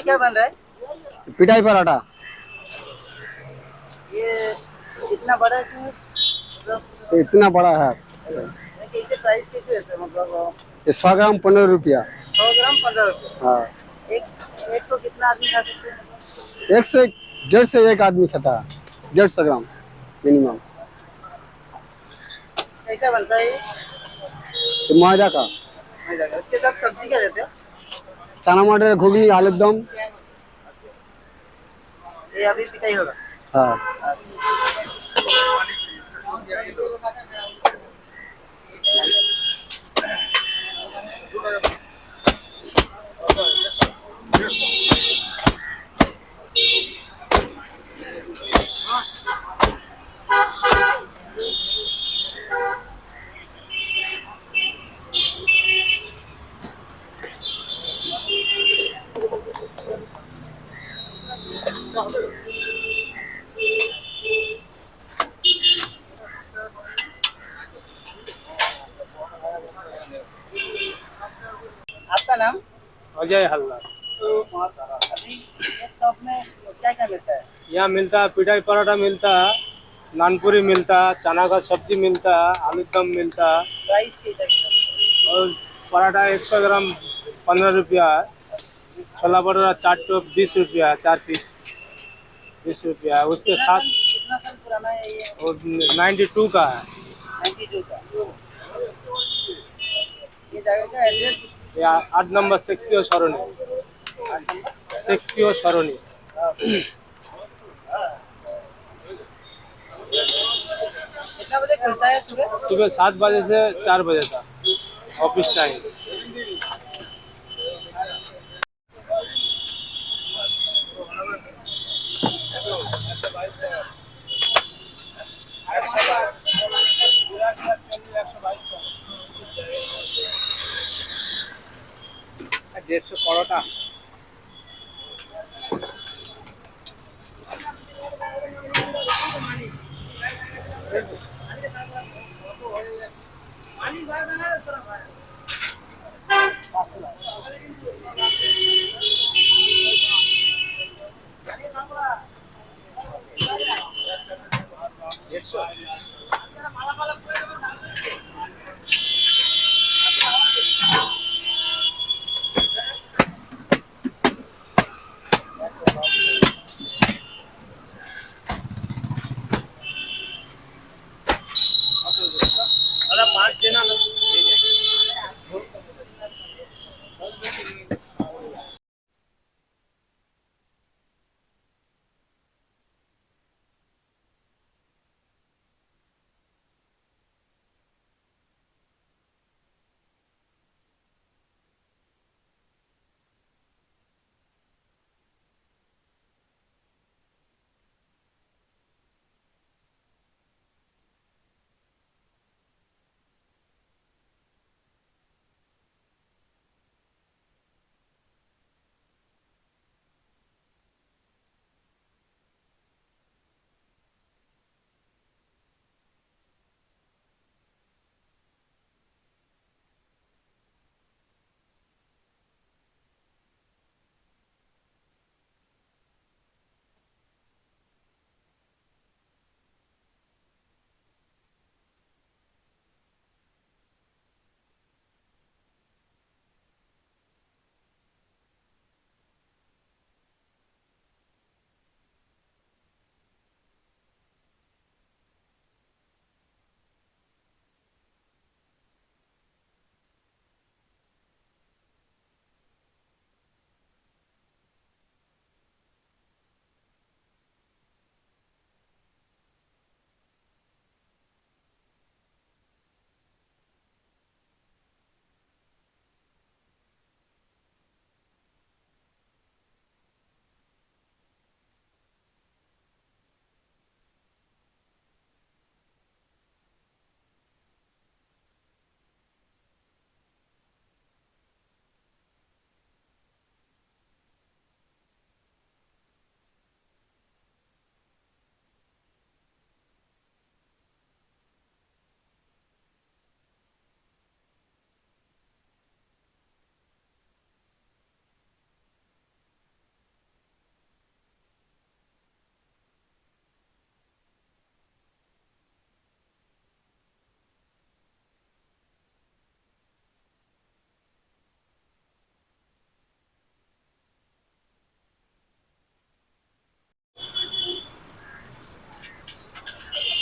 क्या बन रहा है? पिठाई पराठा। ये इतना बड़ा है क्यों? मतलब ये इतना बड़ा है। कैसे प्राइस कैसे देते हैं मतलब? ये 100 ग्राम 15 रुपया। 100 ग्राम 15 रुपये। हाँ, एक एक तो कितना आदमी खा सकते हैं? 1 से 1.5 से एक आदमी खाता है। 150 ग्राम मिनिमम। कैसा बनता है ये? तो मैदा का। इसके साथ सब्जी क्या देते हो? चना मटर घुगनी आलू दम। ये अभी पिटाई होगा। हाँ। आपका नाम? अजय हल्ला। तो अभी ये शॉप में क्या क्या मिलता है? यहाँ मिलता है पिठाई पराठा मिलता है, नानपुरी मिलता है, चना का सब्जी मिलता है, आलू दम मिलता है। प्राइस कैसा मिलता और पराठा 100 ग्राम 15 रुपया है। छोला भटूरा 4 तो 20 रुपया है, 4 पीस 20 रुपया है। उसके है? साथ कितना साल पुराना है ये? और 92 का है। 92 का। ये जगह का एड्रेस? या 8 नंबर 6 सरोनी। 6 सरोनी। कितना बजे खुलता है सुबह? सुबह 7 बजे से 4 बजे तक ऑफिस टाइम। দেড়শো পরোটা। दादा 5 देना ना।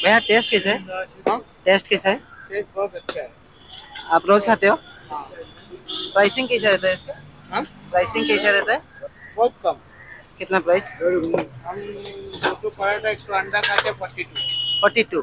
भैया टेस्ट कैसा है? टेस्ट कैसा है? टेस्ट बहुत अच्छा है। आप रोज खाते हो? प्राइसिंग कैसा रहता है इसका? हाँ? प्राइसिंग कैसा रहता है? बहुत कम। कितना प्राइस? हम 200 पराठा 100 अंडा खाते 42। 42